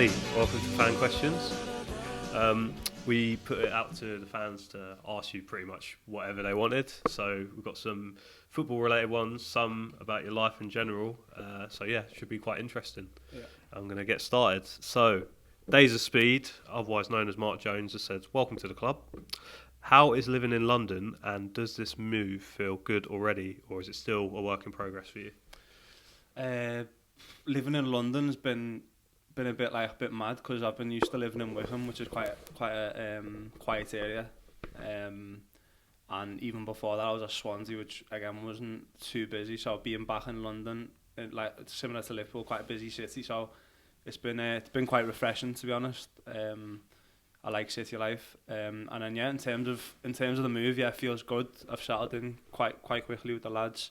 Ali, welcome to Fan Questions. We put it out to the fans to ask you pretty much whatever they wanted. So we've got some football-related ones, some about your life in general. So yeah, should be quite interesting. Yeah. I'm going to get started. So, Days of Speed, otherwise known as Mark Jones, has said, welcome to the club. How is living in London, and does this move feel good already, or is it still a work in progress for you? Living in London has been a bit mad because I've been used to living in Wickham, which is quite a quiet area, and even before that I was at Swansea, which again wasn't too busy. So being back in London, like similar to Liverpool, quite a busy city. So it's been quite refreshing, to be honest. I like city life, and then in terms of the move, yeah, it feels good. I've settled in quite quickly with the lads.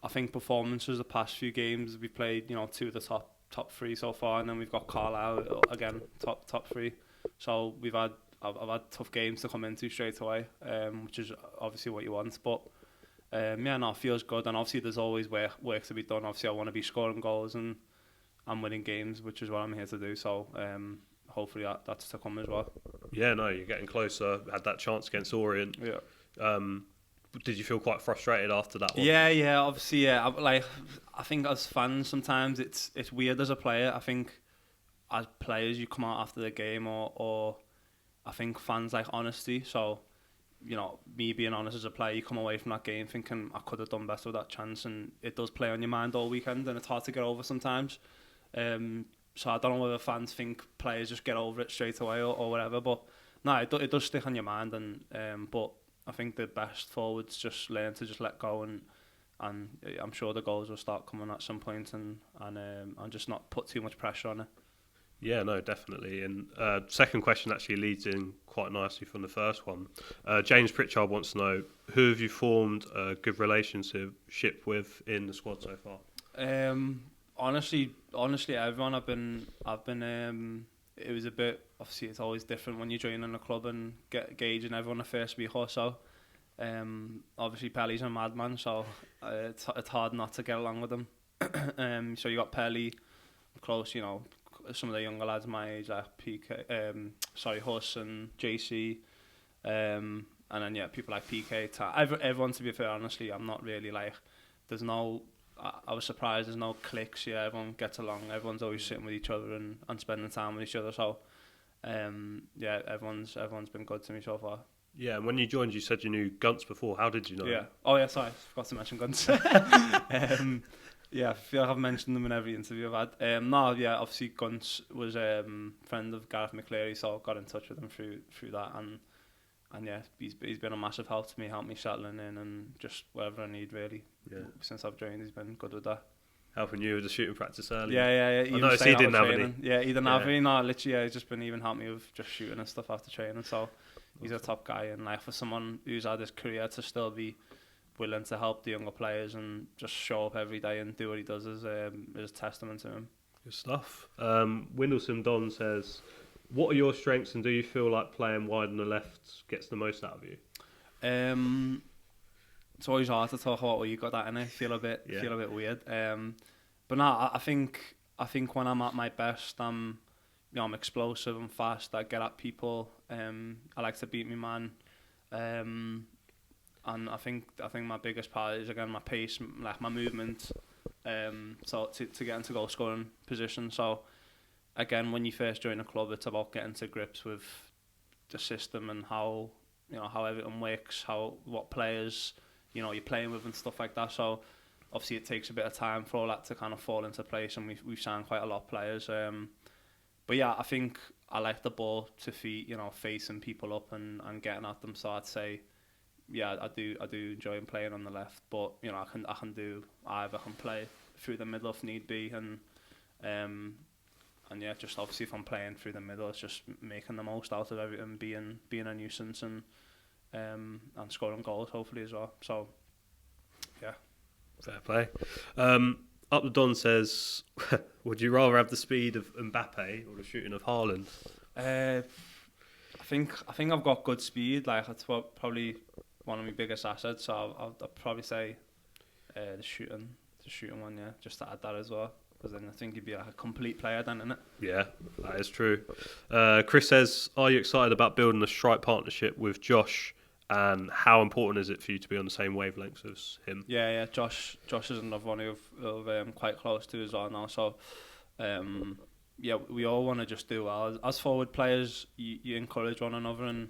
I think performances the past few games we've played, two of the top three so far, and then we've got Carlisle again top three. So I've had tough games to come into straight away, which is obviously what you want. But it feels good, and obviously there's always work to be done. Obviously I want to be scoring goals and winning games, which is what I'm here to do. So hopefully that's to come as well. Yeah, no, you're getting closer. Had that chance against Orient. Yeah. Did you feel quite frustrated after that one? Yeah, obviously, yeah. I think as fans sometimes it's weird as a player. I think as players you come out after the game, or I think fans like honesty. So, me being honest as a player, you come away from that game thinking I could have done better with that chance, and it does play on your mind all weekend, and it's hard to get over sometimes. So I don't know whether fans think players just get over it straight away or whatever, but no, it does stick on your mind, and but I think the best forwards just learn to just let go, and I'm sure the goals will start coming at some point, and just not put too much pressure on it. Yeah, no, definitely. And second question actually leads in quite nicely from the first one. James Pritchard wants to know, who have you formed a good relationship with in the squad so far? Honestly, everyone. I've been. It was a bit. Obviously, it's always different when you join in a club and gauging everyone the first week or so. Obviously, Pelly's a madman, so it's hard not to get along with him. So you got Pelly, close. Some of the younger lads my age, like Huss and JC, and then people like PK. Everyone, to be fair, honestly, I'm not really like. There's no. I was surprised there's no cliques. Yeah, everyone gets along. Everyone's always sitting with each other and spending time with each other. So, everyone's been good to me so far. Yeah, and when you joined, you said you knew Gunts before. How did you know? Yeah. him? Oh yeah, sorry, forgot to mention Gunts. Yeah, I feel like I've mentioned them in every interview I've had. Obviously Gunts was a friend of Gareth McCleary, so I got in touch with him through that, and he's been a massive help to me, helped me settling in and just whatever I need really. Yeah. Since I've joined, he's been good with that. Helping you with the shooting practice earlier. Yeah. I noticed he didn't have any. Yeah, he didn't have any. No, literally, he's just been even helping me with just shooting and stuff after training. So he's a top guy, and like for someone who's had his career to still be willing to help the younger players and just show up every day and do what he does is a testament to him. Good stuff. Windlesome Don says, what are your strengths, and do you feel like playing wide on the left gets the most out of you? It's always hard to talk about what you got that in it. Feel a bit weird. But no, I think when I'm at my best, I'm explosive and fast. I get at people. I like to beat my man. And I think my biggest part is again my pace, like my movement. So to get into goal scoring position. So again, when you first join a club, it's about getting to grips with the system and how everything works, what players you're playing with and stuff like that. So obviously it takes a bit of time for all that to kind of fall into place, and we've signed quite a lot of players. But yeah, I think I like the ball to feet, facing people up and getting at them. So I'd say, yeah, I do enjoy playing on the left, but I can do either. I can play through the middle if need be, and yeah, just obviously if I'm playing through the middle, it's just making the most out of everything, being a nuisance and scoring goals hopefully as well. So yeah, fair play. Up the Don says, would you rather have the speed of Mbappe or the shooting of Haaland? I think I've got good speed. Like that's probably one of my biggest assets. So I'll probably say the shooting one. Yeah, just to add that as well. because then I think you'd be like a complete player then, innit? Yeah, that is true. Chris says, are you excited about building a strike partnership with Josh, and how important is it for you to be on the same wavelength as him? Yeah. Josh is another one who I'm quite close to as well now. So, yeah, we all want to just do well. As forward players, you encourage one another, and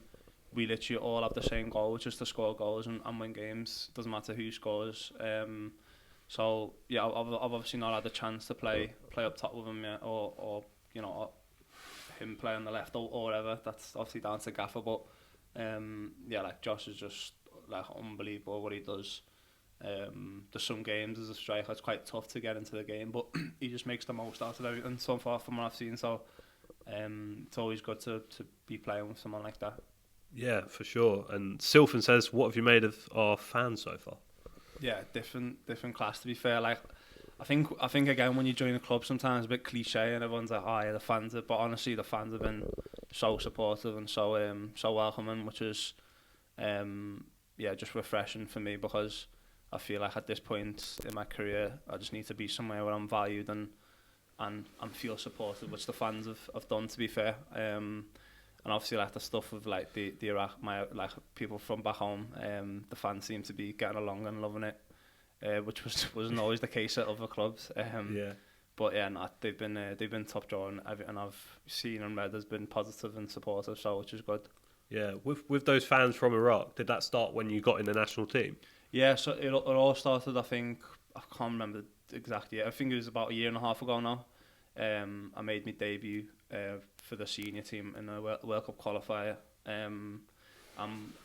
we literally all have the same goal, which is to score goals and win games. Doesn't matter who scores. So yeah, I've obviously not had the chance to play up top with him yet, or you know, him play on the left or whatever. That's obviously down to Gaffer, but yeah, like Josh is just like unbelievable what he does. There's some games as a striker it's quite tough to get into the game, but he just makes the most out of everything so far from what I've seen. So it's always good to be playing with someone like that. Yeah, for sure. And Sylphan says, what have you made of our fans so far? Yeah, different class, to be fair. Like, I think again, when you join a club, sometimes it's a bit cliche and everyone's like, oh yeah, the fans are, but honestly the fans have been so supportive and so welcoming, which is yeah, just refreshing for me, because I feel like at this point in my career I just need to be somewhere where I'm valued and feel supported, which the fans have done, to be fair. And obviously, like the stuff with like the Iraq, my like people from back home, the fans seem to be getting along and loving it, which wasn't always the case at other clubs. Yeah. But yeah, no, they've been top draw, and everything I've seen and read has been positive and supportive, so which is good. Yeah, with those fans from Iraq, did that start when you got in the national team? Yeah, so it all started, I think, I can't remember exactly. I think it was about a year and a half ago now. I made my debut for the senior team in a World Cup qualifier.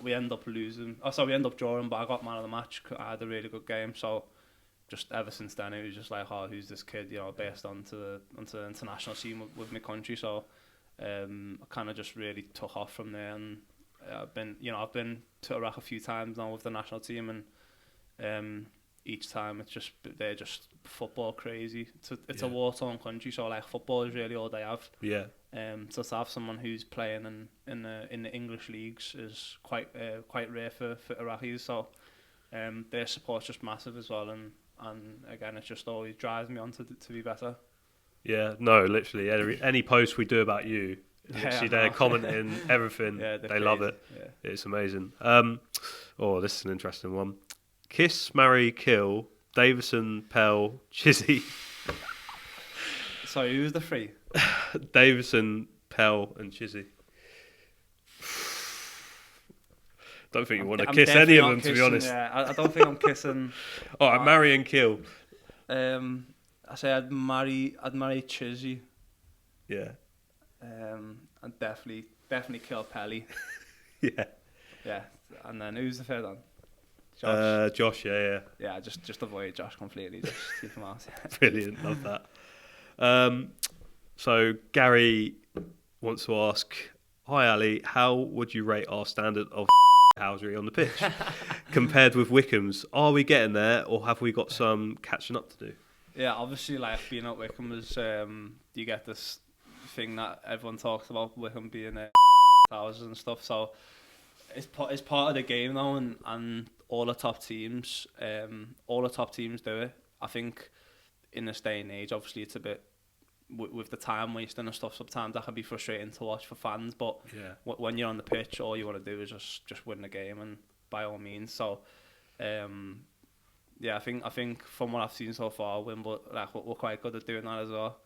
We end up losing. We end up drawing, but I got man of the match. I had a really good game, so just ever since then it was just like, oh, who's this kid? You know, based onto the international scene with my country. So I kind of just really took off from there, and I've been to Iraq a few times now with the national team, and each time they're just football crazy. It's a war-torn country, so like football is really all they have. Yeah. So to have someone who's playing in the English leagues is quite rare for Iraqis. So their support's just massive as well, and again it just always drives me on to be better. Yeah, no, literally any post we do about you, literally they're commenting everything. Yeah, they crazy. Love it. Yeah. It's amazing. This is an interesting one. Kiss, marry, kill, Davison, Pell, Chizzy. Sorry, who was the three? Davison, Pell, and Chizzy. Don't think you want to kiss any of them, to be honest. Yeah, I don't think I'm kissing. All right, marry and kill. I say I'd marry Chizzy. Yeah. And definitely kill Pelly. Yeah. Yeah, and then who's the third one? Josh, yeah. Yeah, just avoid Josh completely. Just keep him out. Brilliant, love that. So Gary wants to ask, hi Ali, how would you rate our standard of housery on the pitch compared with Wycombe's? Are we getting there, or have we got some catching up to do? Yeah, obviously, like being at Wycombe is you get this thing that everyone talks about, Wycombe being houses and stuff. So it's part of the game now, and all the top teams do it. I think in this day and age, obviously it's a bit with the time wasting and stuff. Sometimes that can be frustrating to watch for fans, but yeah, when you're on the pitch, all you want to do is just win the game, and by all means. So yeah, I think from what I've seen so far, Wimbledon, like, we're quite good at doing that as well.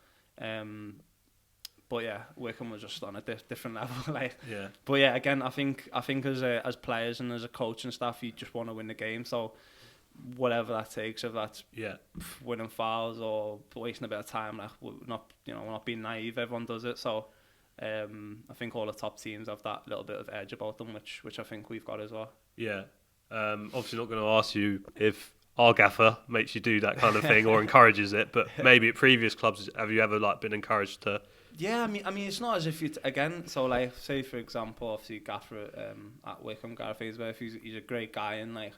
But yeah, Wycombe was just on a different level. Like, yeah. But yeah, again, I think as players and as a coach and stuff, you just want to win the game. So whatever that takes, if that's winning fouls or wasting a bit of time, like we're not being naive. Everyone does it. So I think all the top teams have that little bit of edge about them, which I think we've got as well. Yeah. Obviously not going to ask you if our gaffer makes you do that kind of thing or encourages it, but maybe at previous clubs, have you ever been encouraged to? Yeah, I mean, it's not as if again. So, like, say for example, obviously Gaffer at Wycombe, Gareth Ainsworth, he's a great guy, and like,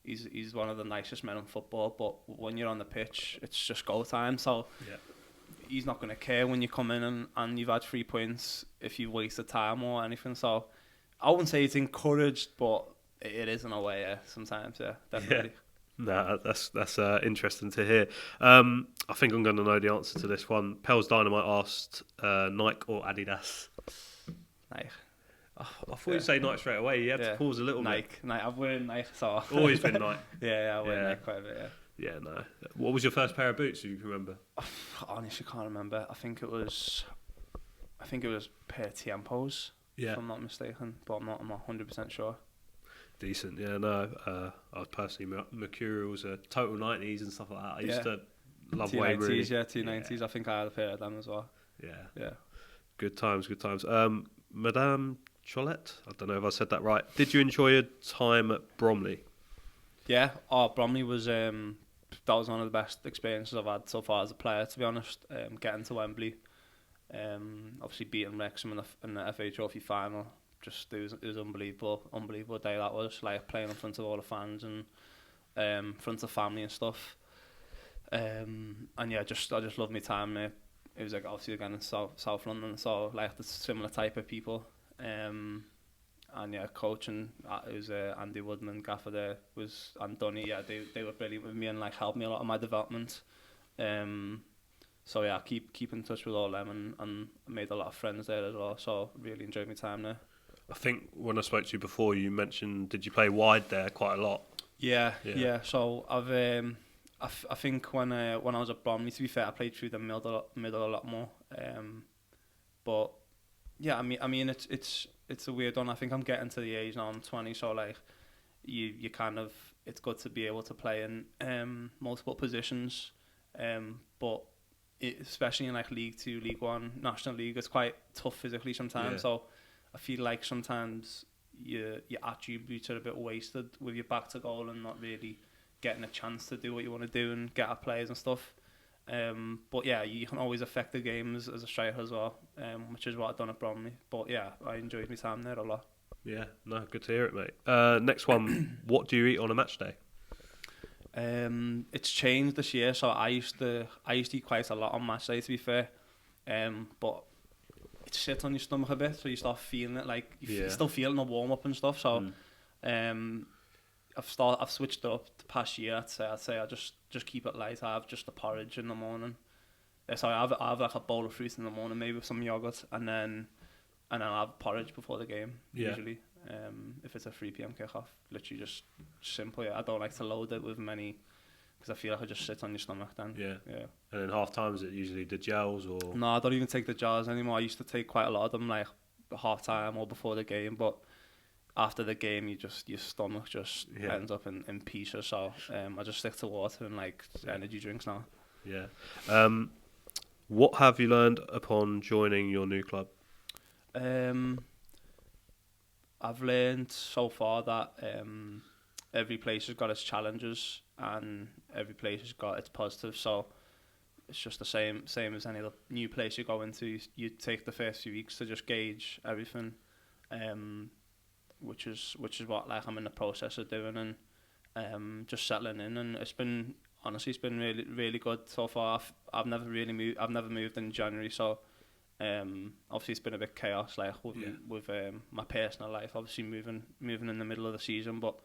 he's one of the nicest men in football. But when you're on the pitch, it's just go time. So, he's not going to care when you come in and you've had 3 points if you wasted time or anything. So, I wouldn't say it's encouraged, but it is in a way. Yeah, sometimes, yeah, definitely. Nah, that's interesting to hear. I think I'm going to know the answer to this one. Pels Dynamite asked Nike or Adidas. Nike. Oh, I thought you'd say Nike straight away. You had to pause a little bit. Nike. I've worn Nike, so always been Nike. I wear Nike quite a bit. Yeah, no. What was your first pair of boots? If you can remember? I honestly can't remember. I think it was pair of Tiempos. Yeah. If I'm not mistaken, but I'm not 100% sure. Decent, yeah. No, I was personally Mercurials, Total 90s and stuff like that. I used to love way really. T90s. I think I had a pair of them as well. Yeah. Good times. Madame Cholette, I don't know if I said that right. Did you enjoy your time at Bromley? Yeah. Bromley was that was one of the best experiences I've had so far as a player, to be honest. Getting to Wembley, obviously beating Wrexham in the FA Trophy final. Just it was unbelievable day that was, like playing in front of all the fans and in front of family and stuff. And yeah, I just loved my time there. It was like obviously again in South London, so like the similar type of people. And yeah, coach and it was Andy Woodman, gaffer there and Donny. Yeah, they were brilliant with me and like helped me a lot in my development. So yeah, I keep in touch with all them and made a lot of friends there as well. So really enjoyed my time there. I think when I spoke to you before, you mentioned, did you play wide there quite a lot? Yeah. So I think when I was at Bromley, to be fair, I played through the middle a lot more. But yeah, I mean it's a weird one. I think I'm getting to the age now. I'm 20, so like you kind of, it's good to be able to play in multiple positions. But especially in like League 2, League 1, National League, it's quite tough physically sometimes. Yeah. So I feel like sometimes your attributes are a bit wasted with your back to goal and not really getting a chance to do what you want to do and get at players and stuff. But yeah, you can always affect the game as a striker as well, which is what I've done at Bromley. But yeah, I enjoyed my time there a lot. Yeah, no, good to hear it, mate. Next one, what do you eat on a match day? It's changed this year, so I used to eat quite a lot on match day, to be fair. But it sits on your stomach a bit, so you start feeling it, like you still feeling the warm up and stuff. So I've switched it up the past year. I'd say I just keep it light. I have just a porridge in the morning. So I have like a bowl of fruit in the morning, maybe with some yogurt, and then I'll have porridge before the game usually. If it's a 3 p.m. kickoff, literally just simple. Yeah, I don't like to load it with many because I feel like I just sit on your stomach then. Yeah. And then half time, is it usually the gels or? No, I don't even take the jars anymore. I used to take quite a lot of them, like half time or before the game, but after the game, your stomach just ends up in pieces. So I just stick to water and like energy drinks now. Yeah. What have you learned upon joining your new club? I've learned so far that every place has got its challenges and every place has got its positives. So it's just the same as any other new place you go into. You take the first few weeks to just gauge everything, which is what like I'm in the process of doing and just settling in. And it's been really really good so far. I've never moved in January, so. Obviously it's been a bit chaos like with my personal life, obviously moving in the middle of the season, but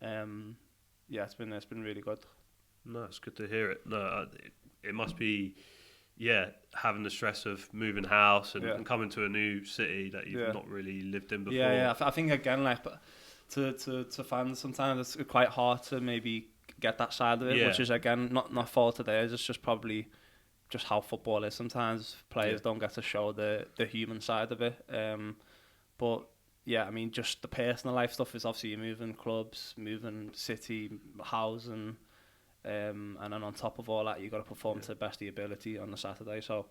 it's been really good. No, it's good to hear it. No, it must be having the stress of moving house and coming to a new city that you've not really lived in before. I think again, like, to fans sometimes it's quite hard to maybe get that side of it, which is again not fault of theirs. It's just probably just how football is. Sometimes players don't get to show the human side of it. But yeah, I mean, just the personal life stuff is obviously you're moving clubs, moving city, housing, and then on top of all that, you got to perform to the best of your ability on the Saturday. So,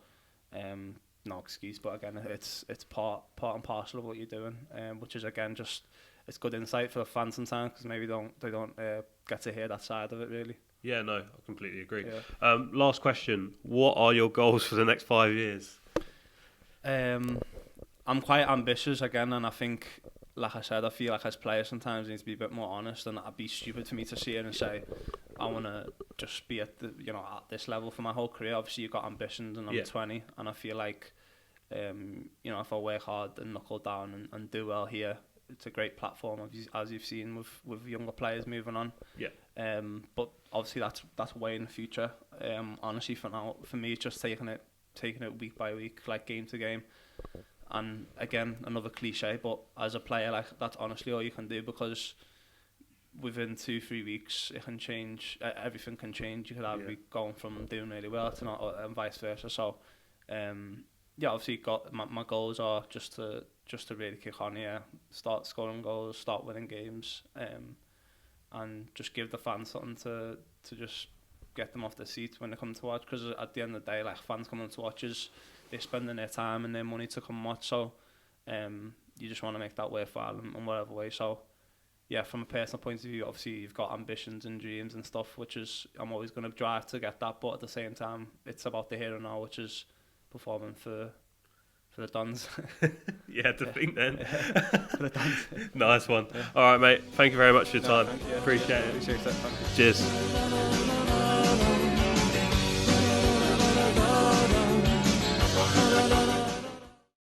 no excuse, but again, it's part and parcel of what you're doing, which is again just it's good insight for fans sometimes because maybe they don't get to hear that side of it really. Yeah, no, I completely agree. Yeah. Last question. What are your goals for the next 5 years? I'm quite ambitious again, and I think, like I said, I feel like as players sometimes you need to be a bit more honest, and it'd be stupid for me to sit here and say I want to just be at at this level for my whole career. Obviously, you've got ambitions, and I'm 20, and I feel like if I work hard and knuckle down and do well here, it's a great platform, as you've seen with younger players moving on. Yeah. But obviously that's way in the future. Honestly, for now, for me, it's just taking it week by week, like game to game. And again, another cliche, but as a player, like that's honestly all you can do, because within 2-3 weeks it can change. Everything can change. You could either be going from doing really well to not, and vice versa. So, obviously, my goals are just to really kick on. Yeah, start scoring goals, start winning games, and just give the fans something to just get them off their seat when they come to watch. Because at the end of the day, like, fans coming to watch is, they're spending their time and their money to come watch. So, you just want to make that worthwhile in whatever way. So, yeah, from a personal point of view, obviously you've got ambitions and dreams and stuff, which is, I'm always going to drive to get that. But at the same time, it's about the here and now, which is performing for the Dons. You had to think then. For the Dons. Nice one. Yeah. All right, mate. Thank you very much for your time. Thank you. Appreciate it. Appreciate it. Cheers.